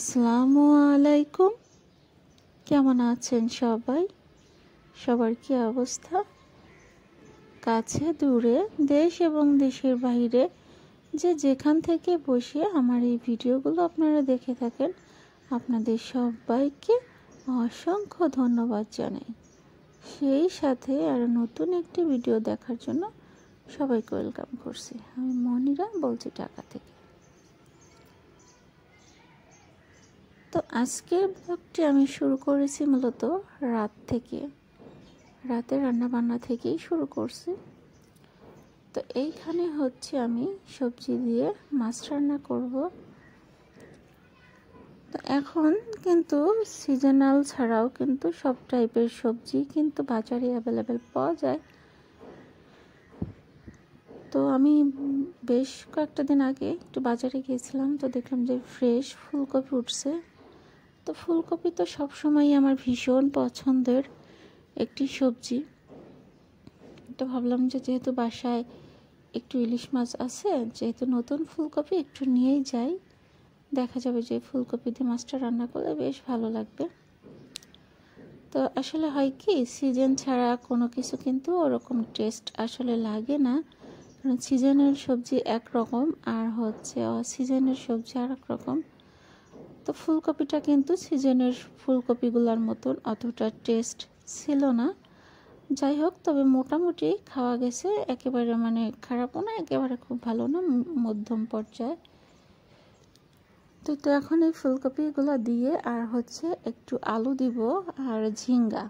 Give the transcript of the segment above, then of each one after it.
আসসালামু আলাইকুম। কেমন আছেন সবাই? সবার কি অবস্থা? কাছে দূরে, দেশ এবং দেশের বাইরে যে যেখান থেকে বসে আমার এই ভিডিওগুলো আপনারা দেখে থাকেন, আপনাদের সবাইকে অসংখ্য ধন্যবাদ জানাই। সেই সাথে আরও নতুন একটি ভিডিও দেখার জন্য সবাইকে ওয়েলকাম করছি। আমি মনিরা বলছি ঢাকা থেকে। তো আজকের ব্লগটি আমি শুরু করেছি মূলত রাতে রান্নাবান্না থেকেই শুরু করছি। তো এইখানে হচ্ছে আমি সবজি দিয়ে মাছ রান্না করব। তো এখন কিন্তু সিজনাল ছাড়াও কিন্তু সব টাইপের সবজি কিন্তু বাজারে অ্যাভেলেবেল পাওয়া যায়। তো আমি বেশ কয়েকটা দিন আগে একটু বাজারে গিয়েছিলাম, তো দেখলাম যে ফ্রেশ ফুলকপি উঠছে। তো ফুলকপি তো সবসময় আমার ভীষণ পছন্দের একটি সবজি। তো ভাবলাম যে যেহেতু বাসায় একটু ইলিশ মাছ আছে, যেহেতু নতুন ফুলকপি একটু নিয়েই যাই, দেখা যাবে যে ফুলকপি দিয়ে মাছটা রান্না করলে বেশ ভালো লাগবে। তো আসলে হয় কি, সিজন ছাড়া কোনো কিছু কিন্তু ওরকম টেস্ট আসলে লাগে না, কারণ সিজনের সবজি একরকম আর হচ্ছে অসিজনের সবজি আর এক রকম। তো ফুলকপিটা কিন্তু সিজনের ফুলকপিগুলোর মতন অতটা টেস্ট ছিল না। যাই হোক, তবে মোটামুটি খাওয়া গেছে, একেবারে মানে খারাপও না, একেবারে খুব ভালো না, মধ্যম পর্যায়ে। তো এখন এই ফুলকপিগুলো দিয়ে আর হচ্ছে একটু আলু দিব আর ঝিঙ্গা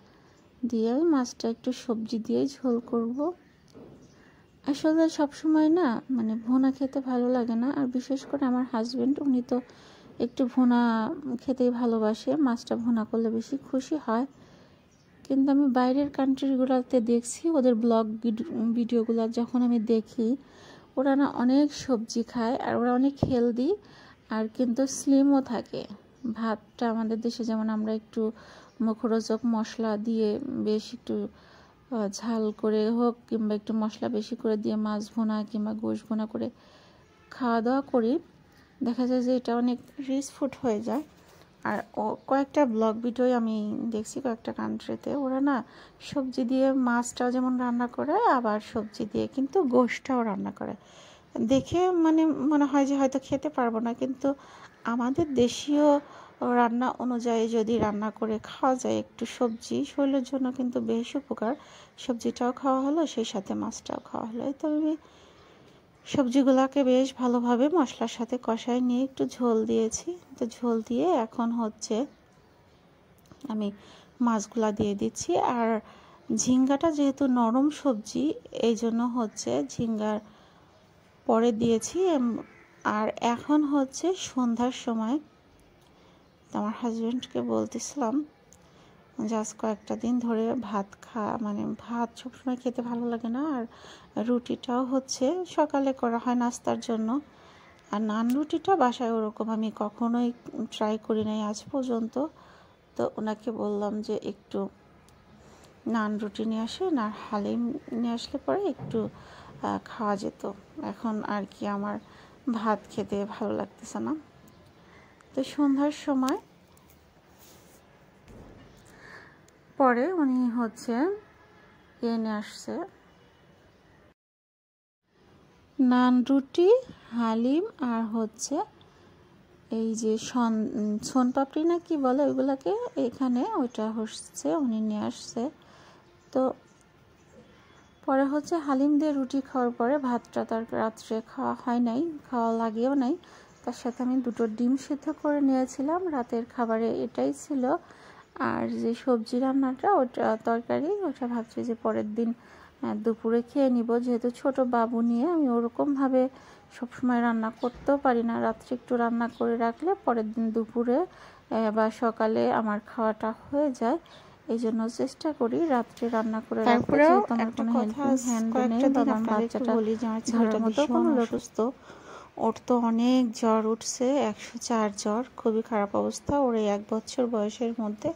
দিয়ে মাছটা একটু সবজি দিয়ে ঝোল করব। আসলে সবসময় না মানে ভুনা খেতে ভালো লাগে না, আর বিশেষ করে আমার হাজব্যান্ড উনি তো একটু ভুনা খেতেই ভালোবাসে, মাছটা ভুনা করলে বেশি খুশি হয়। কিন্তু আমি বাইরের কান্ট্রিগুলোতে দেখছি, ওদের ব্লগ ভিডিওগুলো যখন আমি দেখি, ওরা না অনেক সবজি খায় আর ওরা অনেক হেলদি আর কিন্তু স্লিমও থাকে। ভাতটা আমাদের দেশে যেমন আমরা একটু মুখরোচক মশলা দিয়ে বেশ একটু ঝাল করে হোক কিংবা একটু মশলা বেশি করে দিয়ে মাছ ভুনা কিংবা গোশ ভুনা করে খাওয়া দাওয়া করি, দেখা যায় যে এটা অনেক রিচ ফুড হয়ে যায়। আর কয়েকটা ব্লগ ভিডিও আমি দেখছি কয়েকটা কান্ট্রিতে, ওরা না সবজি দিয়ে মাছটাও যেমন রান্না করে, আবার সবজি দিয়ে কিন্তু গোশটাও রান্না করে। দেখে মানে মনে হয় যে হয়তো খেতে পারবো না, কিন্তু আমাদের দেশীয় রান্না অনুযায়ী যদি রান্না করে খাওয়া যায় একটু সবজি, শরীরের জন্য কিন্তু বেশ উপকার। সবজিটাও খাওয়া হলো, সেই সাথে মাছটাও খাওয়া হলো। তো আমি সবজিগুলোকে বেশ ভালোভাবে মশলার সাথে কষায় নিয়ে একটু ঝোল দিয়েছি। তো ঝোল দিয়ে এখন হচ্ছে আমি মাছগুলা দিয়ে দিচ্ছি। আর ঝিঙ্গাটা যেহেতু নরম সবজি, এই জন্য হচ্ছে ঝিঙ্গার পরে দিয়েছি। আর এখন হচ্ছে সন্ধ্যার সময় আমার হাজব্যান্ডকে বলতেছিলাম যে আজ কয়েকটা দিন ধরে ভাত সবসময় খেতে ভালো লাগে না, আর রুটিটাও হচ্ছে সকালে করা হয় নাস্তার জন্য, আর নান রুটিটা বাসায় ওরকম আমি কখনোই ট্রাই করি নাই আজ পর্যন্ত। তো ওনাকে বললাম যে একটু নান রুটি নিয়ে আসেন, আর হালিম নিয়ে আসলে পরে একটু খাওয়া যেত। এখন আর কি আমার ভাত খেতে ভালো লাগতেছে না। তো সন্ধ্যার সময় পরে উনি হচ্ছে নিয়ে আসছে নান রুটি, হালিম আর হচ্ছে এই যে সোনপাপড়ি না কি বলে ওইগুলাকে, এখানে ওইটা হচ্ছে উনি নিয়ে আসছে। তো পরে হচ্ছে হালিম দিয়ে রুটি খাওয়ার পরে ভাতটা তার রাত্রে খাওয়া হয় নাই, খাওয়া লাগেও নাই। তার সাথে আমি 2টো ডিম সিদ্ধ করে নিয়েছিলাম, রাতের খাবারে এটাই ছিল। আর যে সবজি রান্নাটা ওটা তরকারি, ওটা ভাবছি যে পরের দিন দুপুরে খেয়ে নিব। যেহেতু ছোট বাবু নিয়ে আমি ওরকমভাবে সবসময় রান্না করতেও পারি না, রাত্রে একটু রান্না করে রাখলে পরের দিন দুপুরে বা সকালে আমার খাওয়াটা হয়ে যায়। এই জন্য চেষ্টা করি রাত্রে রান্না করে রাখতে, যেহেতু আমার কোনো হেল্পিং হ্যান্ড নেই। বাবার বাচ্চাটা বলি যে আমার ছেলের মতো কোনো অসুস্থ, ওর তো অনেক জ্বর উঠছে, 104 জ্বর, খুবই খারাপ অবস্থা। ওর এই 1 বছর বয়সের মধ্যে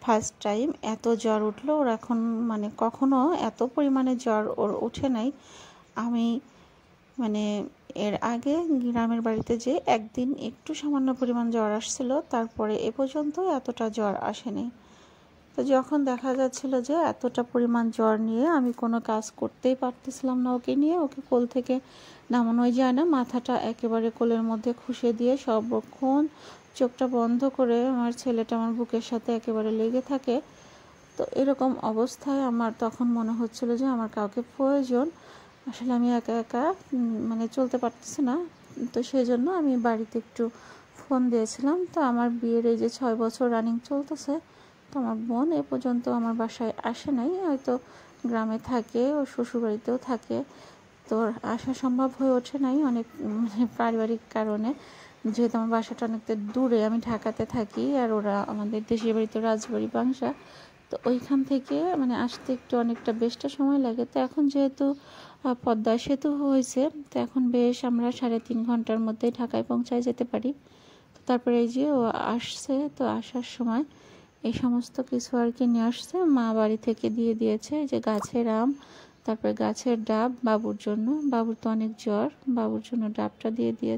ফার্স্ট টাইম এত জ্বর উঠলো। ওর এখন মানে কখনো এত পরিমাণে জ্বর ওর উঠে নাই। আমি মানে এর আগে গ্রামের বাড়িতে যে একদিন একটু সামান্য পরিমাণ জ্বর আসছিল, তারপরে এ পর্যন্ত এতটা জ্বর আসেনি। তো যখন দেখা যাচ্ছিল যে এতটা পরিমাণ জ্বর নিয়ে আমি কোনো কাজ করতেই পারতেছিলাম না, ওকে নিয়ে ওকে কোল থেকে নামানোই যায় না, মাথাটা একেবারে কোলের মধ্যে খুশে দিয়ে সর্বক্ষণ চোখটা বন্ধ করে আমার ছেলেটা আমার বুকের সাথে একেবারে লেগে থাকে। তো এরকম অবস্থায় আমার তখন মনে হচ্ছিল যে আমার কাউকে প্রয়োজন, আসলে আমি একা একা মানে চলতে পারতেছি না। তো সেই জন্য আমি বাড়িতে একটু ফোন দিয়েছিলাম। তো আমার বিয়ের এই যে 6 বছর রানিং চলতেছে, তো আমার বোন এ পর্যন্ত আমার বাসায় আসে নাই, হয়তো গ্রামে থাকে, ও শ্বশুরবাড়িতেও থাকে, তো আসা সম্ভব হয়ে ওঠে নাই অনেক মানে পারিবারিক কারণে, যেহেতু আমার বাসাটা অনেকটা দূরে, আমি ঢাকাতে থাকি আর ওরা আমাদের দেশের বাড়িতে রাজবাড়ি পাংশা। তো ওইখান থেকে মানে আসতে একটু অনেকটা বেশটা সময় লাগে। তো এখন যেহেতু পদ্মা সেতু হয়েছে, তো এখন বেশ আমরা 3.5 ঘন্টার মধ্যেই ঢাকায় পৌঁছায় যেতে পারি। তো তারপরে এই যে ও আসছে, তো আসার সময় এই সমস্ত কিছু আর কি নিয়ে আসছে, মা বাড়ি থেকে দিয়ে দিয়েছে। এই যে গাছের আম, তারপরে গাছের ডাব বাবুর জন্য, বাবুর তো অনেক জ্বর, বাবুর জন্য ডাবটা দিয়ে দিয়েছে।